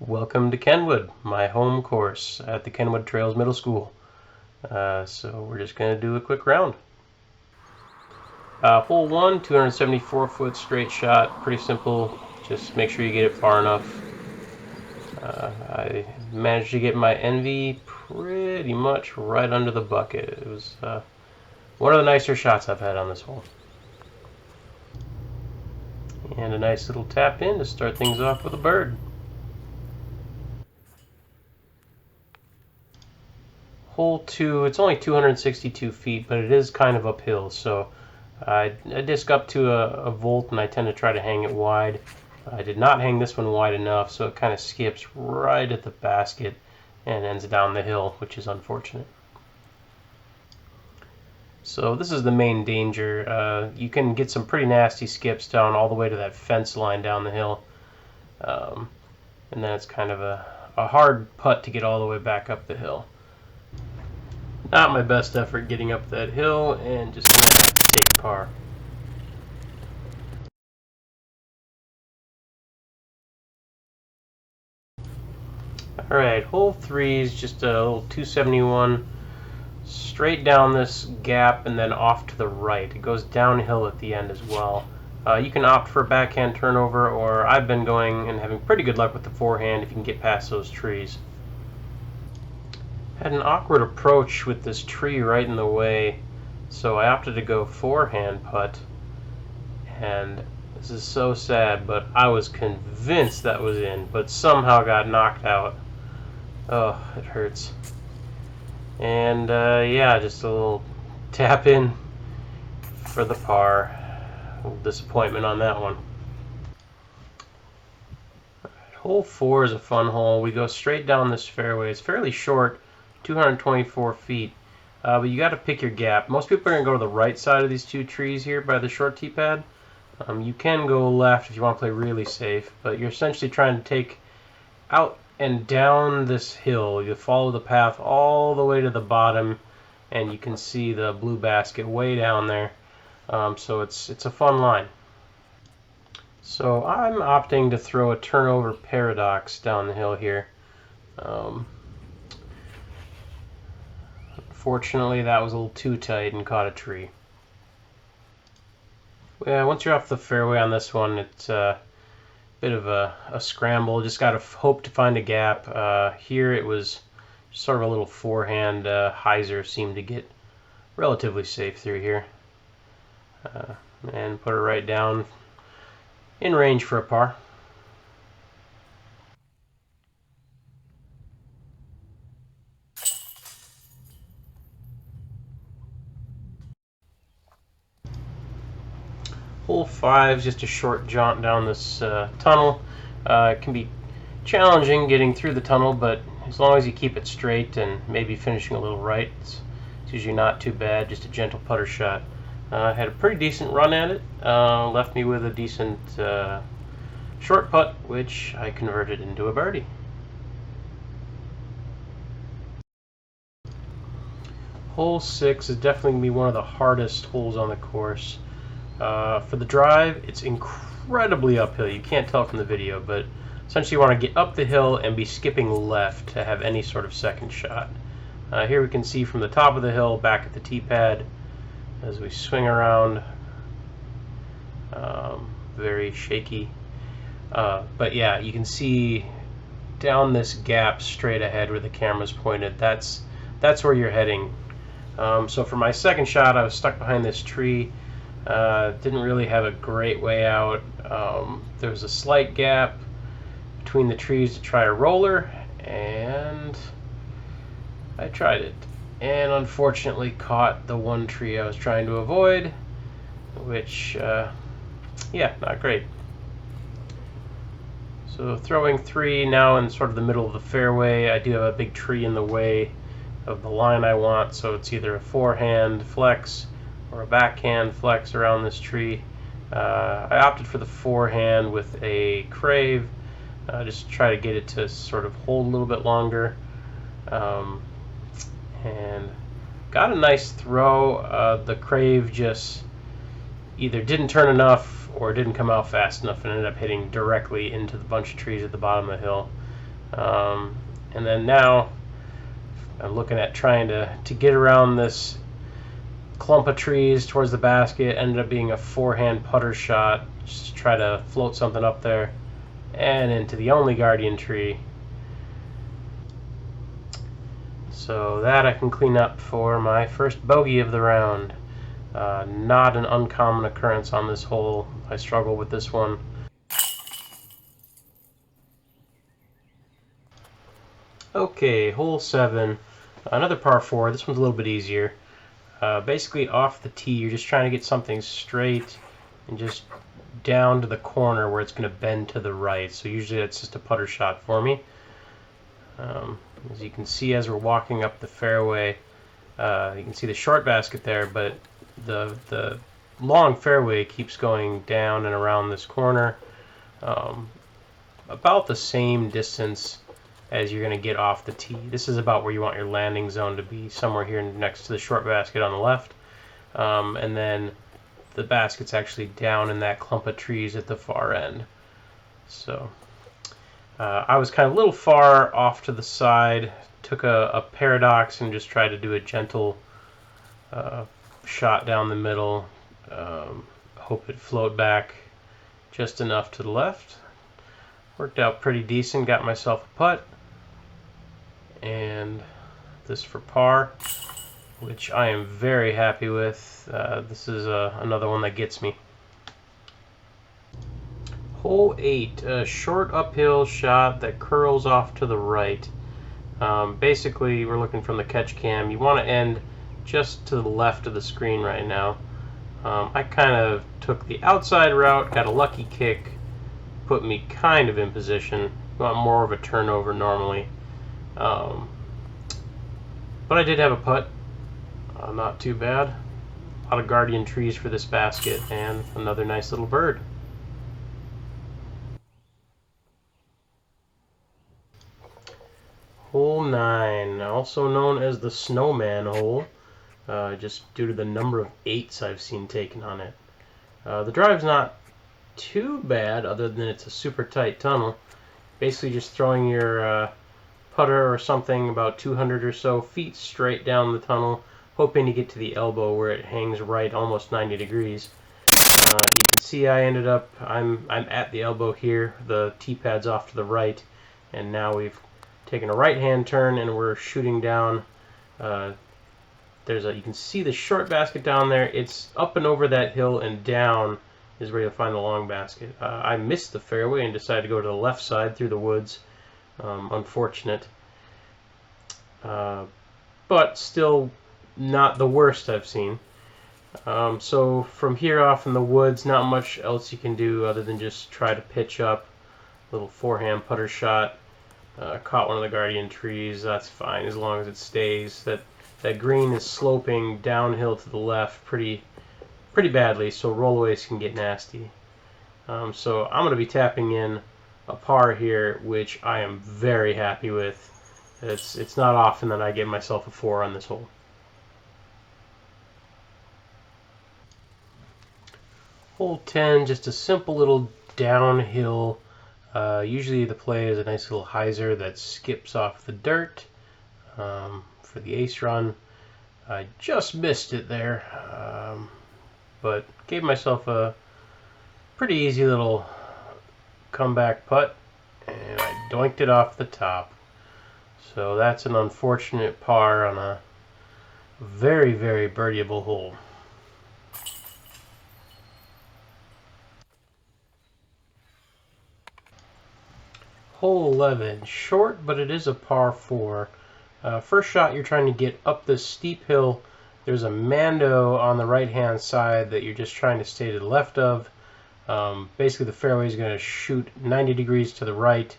Welcome to Kenwood, my home course at the Kenwood Trails Middle School. So we're just going to do a quick round. Hole 1, 274-foot straight shot, pretty simple. Just make sure you get it far enough. I managed to get my NV pretty much right under the bucket. It was one of the nicer shots I've had on this hole. And a nice little tap in to start things off with a bird. Hole 2, it's only 262 feet, but it is kind of uphill, so I disc up to a volt, and I tend to try to hang it wide. I did not hang this one wide enough, so it kind of skips right at the basket and ends down the hill, which is unfortunate. So this is the main danger. You can get some pretty nasty skips down all the way to that fence line down the hill. And then it's kind of a hard putt to get all the way back up the hill. Not my best effort getting up that hill, and just gonna take par. Alright, hole 3 is just a little 271 straight down this gap and then off to the right. It goes downhill at the end as well. You can opt for a backhand turnover, or I've been going and having pretty good luck with the forehand if you can get past those trees. Had an awkward approach with this tree right in the way, so I opted to go forehand putt, and this is so sad, but I was convinced that was in, but somehow got knocked out. Oh, it hurts. And yeah, just a little tap in for the par. A little disappointment on that one. Hole 4 is a fun hole. We go straight down this fairway. It's fairly short, 224 feet, but you got to pick your gap. Most people are going to go to the right side of these two trees here by the short tee pad. You can go left if you want to play really safe, but you're essentially trying to take out and down this hill. You follow the path all the way to the bottom, and you can see the blue basket way down there. So it's a fun line. So I'm opting to throw a turnover paradox down the hill here. Fortunately, that was a little too tight and caught a tree. Yeah, once you're off the fairway on this one, it's a bit of a scramble. Just got to hope to find a gap. Here it was sort of a little forehand. Hyzer seemed to get relatively safe through here. And put it right down in range for a par. Hole 5 is just a short jaunt down this tunnel. It can be challenging getting through the tunnel, but as long as you keep it straight and maybe finishing a little right, it's usually not too bad. Just a gentle putter shot. Had a pretty decent run at it. Left me with a decent short putt, which I converted into a birdie. Hole 6 is definitely going to be one of the hardest holes on the course. For the drive, it's incredibly uphill. You can't tell from the video, but essentially you want to get up the hill and be skipping left to have any sort of second shot. Here we can see from the top of the hill back at the tee pad as we swing around. Very shaky. But yeah, you can see down this gap straight ahead where the camera's pointed. That's where you're heading. So for my second shot, I was stuck behind this tree. Didn't really have a great way out. There was a slight gap between the trees to try a roller, and I tried it. And unfortunately caught the one tree I was trying to avoid, which, yeah, not great. So throwing 3 now in sort of the middle of the fairway. I do have a big tree in the way of the line I want, so it's either a forehand flex or a backhand flex around this tree. I opted for the forehand with a crave, just to try to get it to sort of hold a little bit longer. And got a nice throw. The crave just either didn't turn enough or didn't come out fast enough and ended up hitting directly into the bunch of trees at the bottom of the hill. And then now I'm looking at trying to get around this clump of trees towards the basket. Ended up being a forehand putter shot. Just try to float something up there and into the only guardian tree. So that I can clean up for my first bogey of the round. Not an uncommon occurrence on this hole. I struggle with this one. Okay, hole 7. Another par 4. This one's a little bit easier. Basically off the tee, you're just trying to get something straight and just down to the corner where it's going to bend to the right. So usually that's just a putter shot for me. As you can see as we're walking up the fairway, you can see the short basket there, but the long fairway keeps going down and around this corner, about the same distance as you're going to get off the tee. This is about where you want your landing zone to be, somewhere here next to the short basket on the left. And then the basket's actually down in that clump of trees at the far end. So I was kind of a little far off to the side, took a paradox and just tried to do a gentle shot down the middle. Hope it flowed back just enough to the left. Worked out pretty decent, got myself a putt. And this for par, which I am very happy with. This is another one that gets me. Hole 8, a short uphill shot that curls off to the right. Basically, we're looking from the catch cam. You want to end just to the left of the screen right now. I kind of took the outside route, got a lucky kick, put me kind of in position. You want more of a turnover normally. But I did have a putt. Not too bad. A lot of guardian trees for this basket and another nice little bird. Hole 9, also known as the snowman hole, just due to the number of 8s I've seen taken on it. The drive's not too bad, other than it's a super tight tunnel. Basically just throwing your putter or something about 200 or so feet straight down the tunnel, hoping to get to the elbow where it hangs right almost 90 degrees. You can see I ended up, I'm at the elbow here, the tee pad's off to the right, and now we've taken a right-hand turn and we're shooting down. You can see the short basket down there. It's up and over that hill and down is where you'll find the long basket. I missed the fairway and decided to go to the left side through the woods. Unfortunate. But still not the worst I've seen. So from here off in the woods, not much else you can do other than just try to pitch up. Little forehand putter shot. Caught one of the guardian trees. That's fine as long as it stays. That green is sloping downhill to the left pretty badly, so rollaways can get nasty. So I'm going to be tapping in a par here, which I am very happy with. It's not often that I get myself a 4 on this hole. Hole 10, just a simple little downhill. Usually the play is a nice little hyzer that skips off the dirt for the ace run. I just missed it there, but gave myself a pretty easy little comeback putt, and I doinked it off the top. So that's an unfortunate par on a very, very birdieable hole. Hole 11, short, but it is a par 4. First shot, you're trying to get up this steep hill. There's a Mando on the right-hand side that you're just trying to stay to the left of. Basically, the fairway is going to shoot 90 degrees to the right.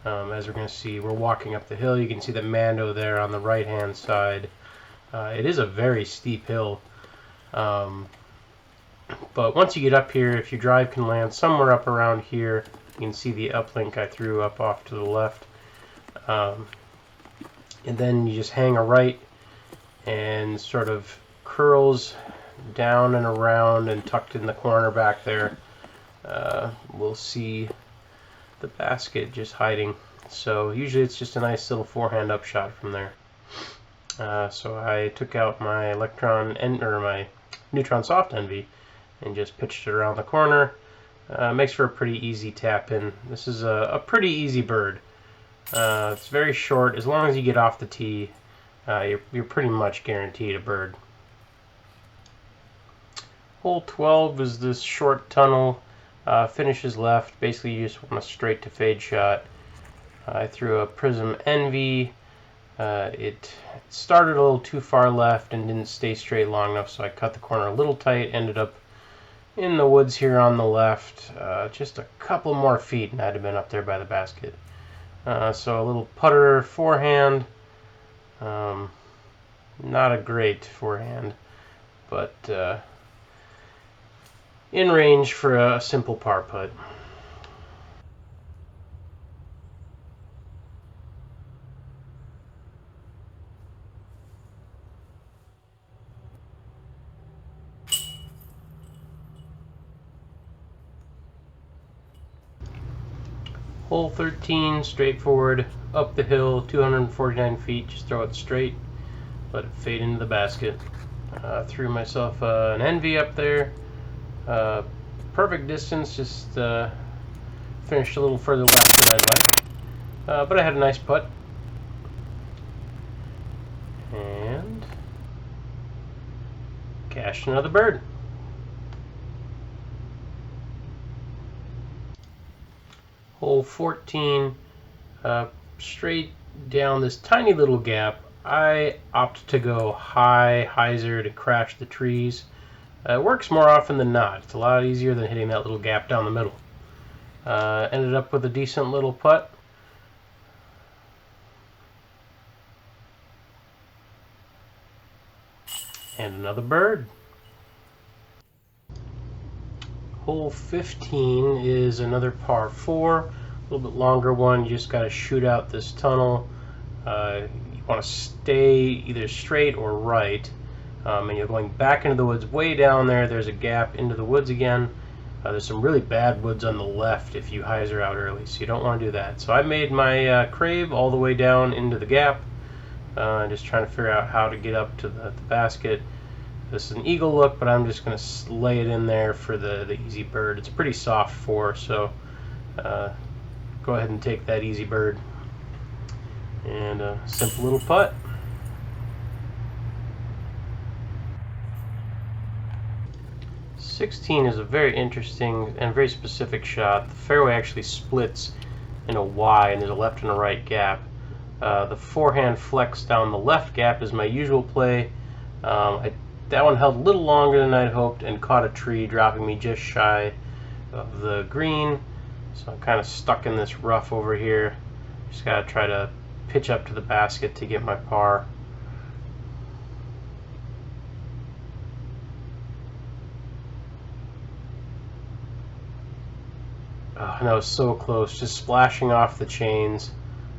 As we're going to see, we're walking up the hill. You can see the Mando there on the right-hand side. It is a very steep hill. But once you get up here, if your drive can land somewhere up around here, you can see the uplink I threw up off to the left. And then you just hang a right and sort of curls down and around and tucked in the corner back there. We'll see the basket just hiding So usually it's just a nice little forehand upshot from there. So I took out my my neutron soft envy and just pitched it around the corner. Makes for a pretty easy tap in. This is a pretty easy bird. It's very short. As long as you get off the tee, you're pretty much guaranteed a bird. Hole 12 is this short tunnel. Finishes left. Basically, you just want a straight to fade shot. I threw a Prism Envy. It started a little too far left and didn't stay straight long enough, so I cut the corner a little tight. Ended up in the woods here on the left. Just a couple more feet, and I'd have been up there by the basket. So a little putter forehand. Not a great forehand, but in range for a simple par putt. Hole 13, straightforward, up the hill, 249 feet, just throw it straight, let it fade into the basket. Threw myself an Envy up there. Perfect distance, just finished a little further left than I'd like. But I had a nice putt. And cashed another bird. Hole 14, straight down this tiny little gap. I opt to go high hyzer to crash the trees. It works more often than not. It's a lot easier than hitting that little gap down the middle. Ended up with a decent little putt. And another bird. Hole 15 is another par 4, a little bit longer one. You just got to shoot out this tunnel. You want to stay either straight or right, and you're going back into the woods way down there. There's a gap into the woods again. There's some really bad woods on the left if you hyzer out early, so you don't want to do that. So I made my crave all the way down into the gap, just trying to figure out how to get up to the basket. This is an eagle look, but I'm just going to lay it in there for the easy bird. It's a pretty soft 4, so go ahead and take that easy bird. And a simple little putt. '16 is a very interesting and very specific shot. The fairway actually splits in a Y, and there's a left and a right gap. The forehand flex down the left gap is my usual play. That one held a little longer than I'd hoped and caught a tree, dropping me just shy of the green. So I'm kind of stuck in this rough over here. Just got to try to pitch up to the basket to get my par. Oh, and that was so close, just splashing off the chains.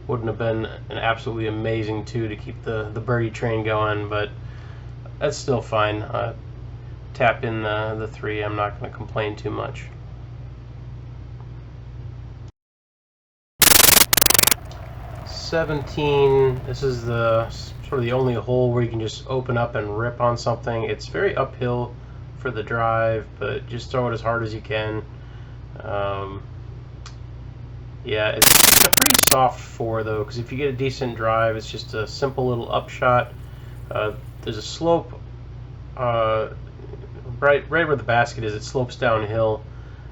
Wouldn't have been an absolutely amazing 2 to keep the birdie train going, but that's still fine. Tap in the 3. I'm not going to complain too much. '17. This is the sort of the only hole where you can just open up and rip on something. It's very uphill for the drive, but just throw it as hard as you can. Yeah, it's a pretty soft 4 though, because if you get a decent drive, it's just a simple little upshot. There's a slope right where the basket is. It slopes downhill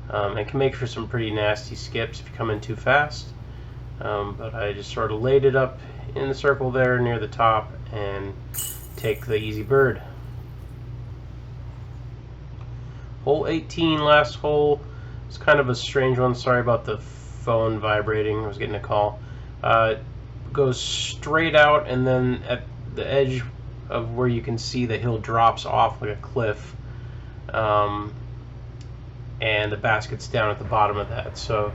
and can make for some pretty nasty skips if you come in too fast. But I just sort of laid it up in the circle there near the top and take the easy bird. Hole 18, last hole. It's kind of a strange one. Sorry about the phone vibrating. I was getting a call. Goes straight out, and then at the edge of where you can see the hill drops off like a cliff, and the basket's down at the bottom of that. So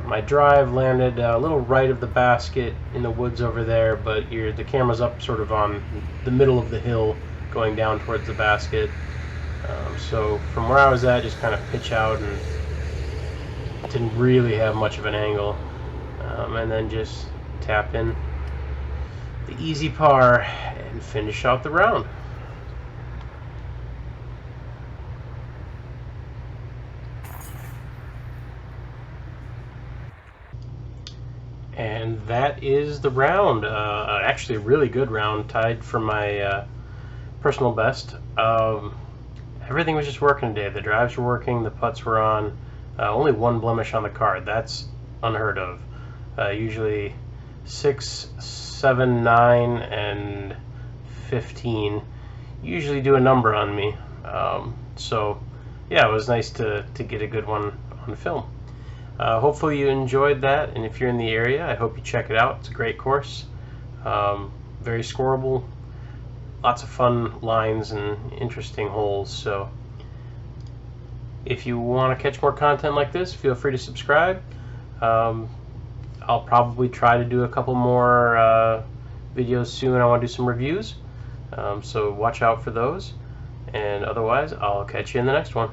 my drive landed a little right of the basket in the woods over there, but the camera's up sort of on the middle of the hill going down towards the basket. So from where I was at, just kind of pitch out and didn't really have much of an angle. And and then just tap in the easy par and finish out the round. And that is the round. Actually, a really good round, tied for my personal best. Everything was just working today. The drives were working, the putts were on. Only one blemish on the card. That's unheard of. Usually 6, 7, 9, and 15 usually do a number on me. So yeah, it was nice to get a good one on film. Hopefully you enjoyed that, and if you're in the area, I hope you check it out. It's a great course, very scoreable, lots of fun lines and interesting holes. So if you want to catch more content like this, feel free to subscribe. I'll probably try to do a couple more videos soon. I want to do some reviews, so watch out for those, and otherwise I'll catch you in the next one.